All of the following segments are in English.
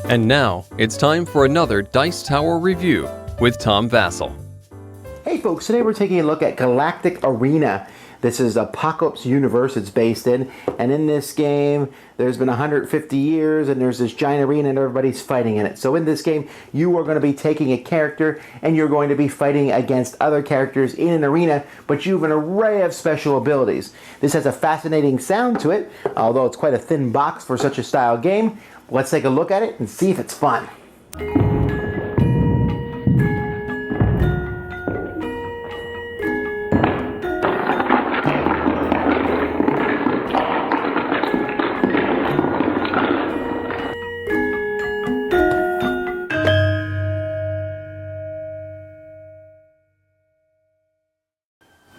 And now, it's time for another Dice Tower review with Tom Vasel. Hey folks, today we're taking a look at Galactic Arena. This is Apocalypse universe it's based in, and in this game there's been 150 years and there's this giant arena and everybody's fighting in it. So in this game you are going to be taking a character and you're going to be fighting against other characters in an arena, but you have an array of special abilities. This has a fascinating sound to it, although it's quite a thin box for such a style game. Let's take a look at it and see if it's fun.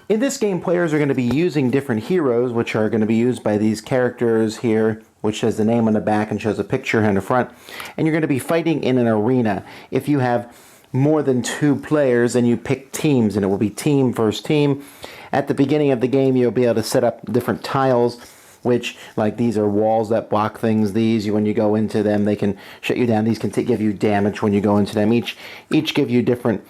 In this game, players are going to be using different heroes, which are going to be used by these characters here, which has the name on the back and shows a picture on the front. And you're going to be fighting in an arena. If you have more than 2 players, then you pick teams, and it will be team versus team. At the beginning of the game, you'll be able to set up different tiles, which, like, these are walls that block things. These, when you go into them, they can shut you down. These can give you damage when you go into them. Each give you different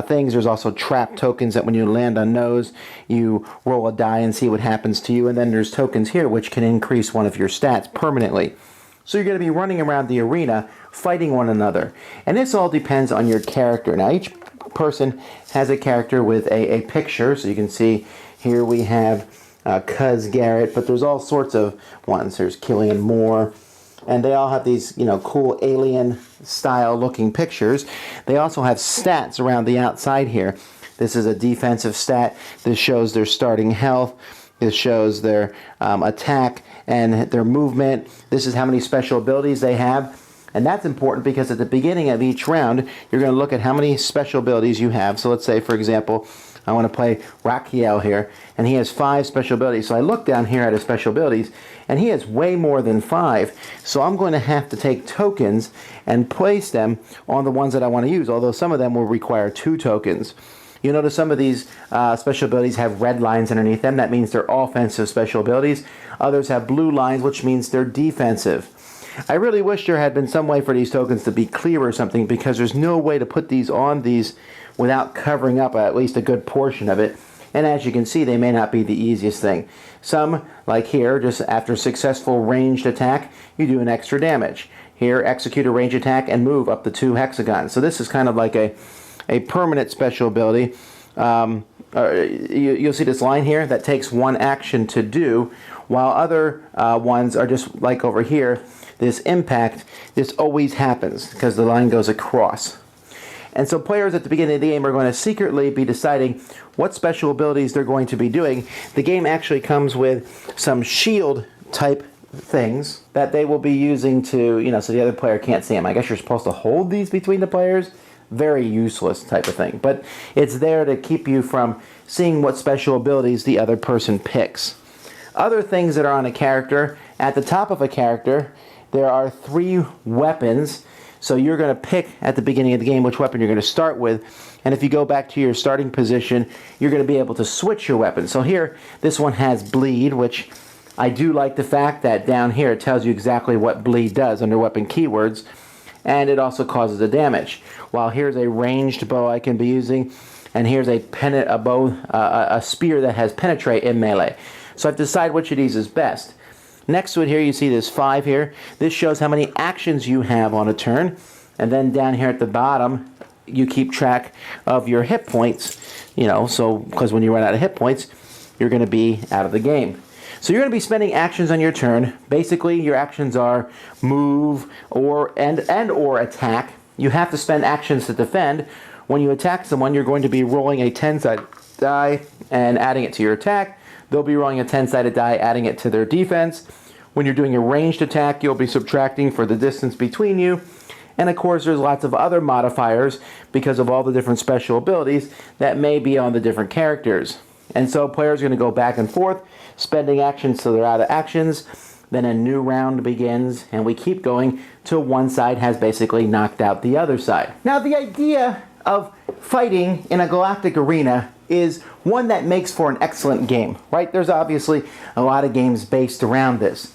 things. There's also trap tokens that when you land on those, you roll a die and see what happens to you. And then there's tokens here which can increase one of your stats permanently. So you're going to be running around the arena fighting one another. And this all depends on your character. Now each person has a character with a picture. So you can see here we have Cuz Garrett, but there's all sorts of ones. There's Killian Moore. And they all have these, cool alien style looking pictures. They also have stats around the outside here. This is a defensive stat. This shows their starting health. This shows their attack and their movement. This is how many special abilities they have. And that's important because at the beginning of each round, you're going to look at how many special abilities you have. So let's say, for example, I want to play Rakiel here, and he has 5 special abilities. So I look down here at his special abilities, and he has way more than 5. So I'm going to have to take tokens and place them on the ones that I want to use, although some of them will require 2 tokens. You notice some of these special abilities have red lines underneath them. That means they're offensive special abilities. Others have blue lines, which means they're defensive. I really wish there had been some way for these tokens to be clear or something, because there's no way to put these on these without covering up at least a good portion of it. And as you can see, they may not be the easiest thing. Some, like here, just after successful ranged attack, you do an extra damage. Here, execute a ranged attack and move up to 2 hexagons. So this is kind of like a permanent special ability. You'll see this line here that takes 1 action to do, while other ones are just like over here. This impact, this always happens because the line goes across. And so players at the beginning of the game are going to secretly be deciding what special abilities they're going to be doing. The game actually comes with some shield type things that they will be using to, so the other player can't see them. I guess you're supposed to hold these between the players. Very useless type of thing. But it's there to keep you from seeing what special abilities the other person picks. Other things that are on a character, at the top of a character, there are 3 weapons. So you're going to pick at the beginning of the game which weapon you're going to start with. And if you go back to your starting position, you're going to be able to switch your weapon. So here, this one has bleed, which I do like the fact that down here it tells you exactly what bleed does under weapon keywords. And it also causes a damage. While here's a ranged bow I can be using. And here's a spear that has penetrate in melee. So I have to decide which of these is best. Next to it here, you see this 5 here. This shows how many actions you have on a turn. And then down here at the bottom, you keep track of your hit points. So because when you run out of hit points, you're going to be out of the game. So you're going to be spending actions on your turn. Basically, your actions are move or attack. You have to spend actions to defend. When you attack someone, you're going to be rolling a 10-sided die and adding it to your attack. They'll be rolling a 10-sided die, adding it to their defense. When you're doing a ranged attack, you'll be subtracting for the distance between you. And of course, there's lots of other modifiers because of all the different special abilities that may be on the different characters. And so players are going to go back and forth, spending actions till they're out of actions. Then a new round begins, and we keep going till one side has basically knocked out the other side. Now, the idea of fighting in a Galactic Arena is one that makes for an excellent game, right? There's obviously a lot of games based around this.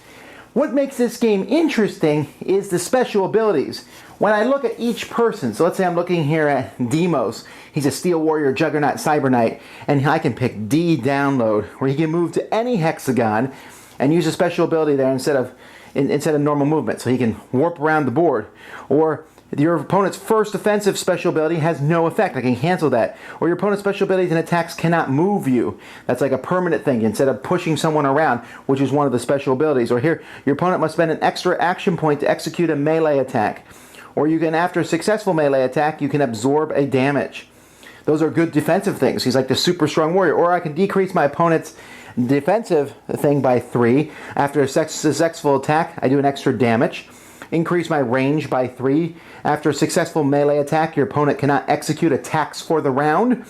What makes this game interesting is the special abilities. When I look at each person, so let's say I'm looking here at Demos. He's a Steel Warrior, Juggernaut, Cyber Knight, and I can pick D Download, where he can move to any hexagon and use a special ability there instead of normal movement, so he can warp around the board. Or your opponent's first offensive special ability has no effect. I can cancel that. Or your opponent's special abilities and attacks cannot move you. That's like a permanent thing instead of pushing someone around, which is one of the special abilities. Or here, your opponent must spend an extra action point to execute a melee attack. Or you can, after a successful melee attack, you can absorb a damage. Those are good defensive things. He's like the super strong warrior. Or I can decrease my opponent's defensive thing by 3. After a successful attack, I do an extra damage. Increase my range by 3. After a successful melee attack, your opponent cannot execute attacks for the round.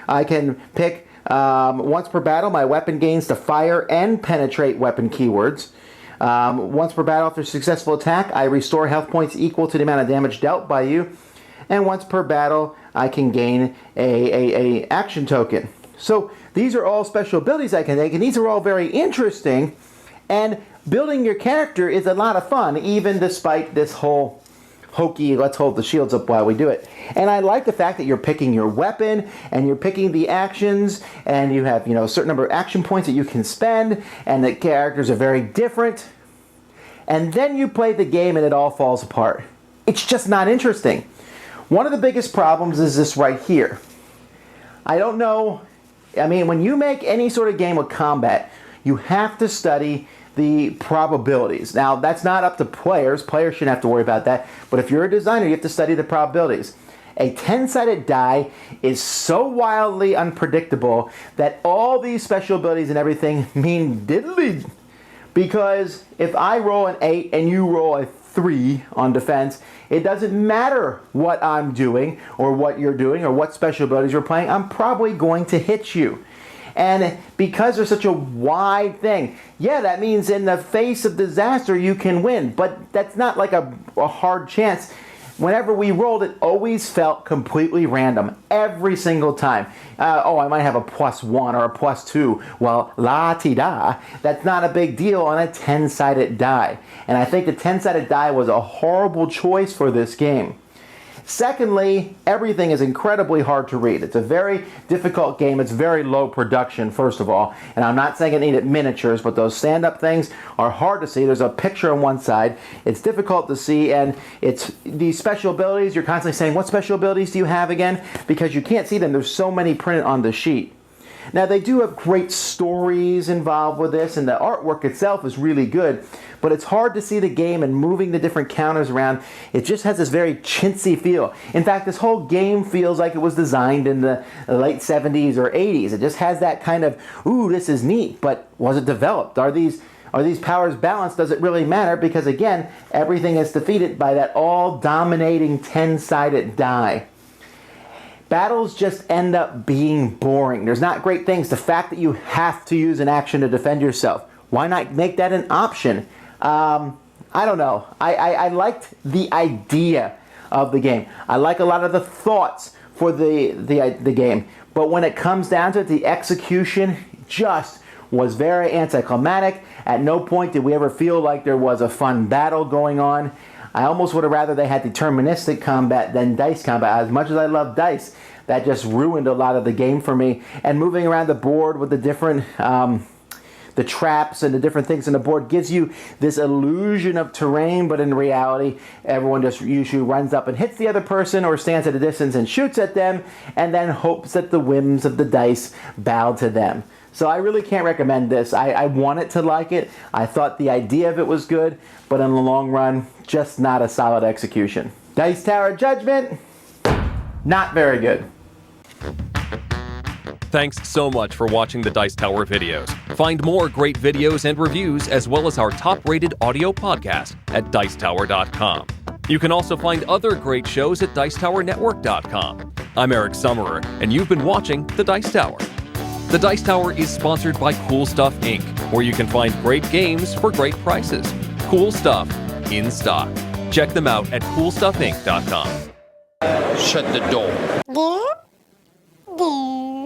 I can pick once per battle, my weapon gains to fire and penetrate weapon keywords. Once per battle, after a successful attack, I restore health points equal to the amount of damage dealt by you. And once per battle, I can gain a action token. So these are all special abilities I can take, and these are all very interesting. And building your character is a lot of fun, even despite this whole hokey, let's hold the shields up while we do it. And I like the fact that you're picking your weapon, and you're picking the actions, and you have, a certain number of action points that you can spend, and the characters are very different. And then you play the game and it all falls apart. It's just not interesting. One of the biggest problems is this right here. I don't know, when you make any sort of game with combat, you have to study the probabilities. Now, that's not up to players. Players shouldn't have to worry about that. But if you're a designer, you have to study the probabilities. A 10-sided die is so wildly unpredictable that all these special abilities and everything mean diddly. Because if I roll an 8 and you roll a 3 on defense, it doesn't matter what I'm doing or what you're doing or what special abilities you're playing, I'm probably going to hit you. And because there's such a wide thing, yeah, that means in the face of disaster you can win, but that's not like a hard chance. Whenever we rolled, it always felt completely random, every single time. I might have a +1 or a +2. Well, la-ti-da, that's not a big deal on a 10-sided die. And I think the 10-sided die was a horrible choice for this game. Secondly, everything is incredibly hard to read. It's a very difficult game. It's very low production, first of all. And I'm not saying it needed miniatures, but those stand-up things are hard to see. There's a picture on one side. It's difficult to see, and it's these special abilities. You're constantly saying, what special abilities do you have again? Because you can't see them. There's so many printed on the sheet. Now, they do have great stories involved with this, and the artwork itself is really good, but it's hard to see the game and moving the different counters around. It just has this very chintzy feel. In fact, this whole game feels like it was designed in the late 70s or 80s. It just has that kind of, ooh, this is neat, but was it developed? Are these powers balanced? Does it really matter? Because again, everything is defeated by that all-dominating 10-sided die. Battles just end up being boring. There's not great things. The fact that you have to use an action to defend yourself, why not make that an option? I don't know. I liked the idea of the game. I like a lot of the thoughts for the game. But when it comes down to it, the execution just was very anticlimactic. At no point did we ever feel like there was a fun battle going on. I almost would have rather they had deterministic combat than dice combat. As much as I love dice, that just ruined a lot of the game for me. And moving around the board with the different the traps and the different things on the board gives you this illusion of terrain, but in reality, everyone just usually runs up and hits the other person or stands at a distance and shoots at them and then hopes that the whims of the dice bow to them. So I really can't recommend this. I wanted to like it. I thought the idea of it was good, but in the long run, just not a solid execution. Dice Tower Judgment, not very good. Thanks so much for watching the Dice Tower videos. Find more great videos and reviews, as well as our top-rated audio podcast at Dicetower.com. You can also find other great shows at Dicetowernetwork.com. I'm Eric Summerer, and you've been watching The Dice Tower. The Dice Tower is sponsored by Cool Stuff Inc., where you can find great games for great prices. Cool stuff in stock. Check them out at CoolStuffInc.com. Shut the door. There.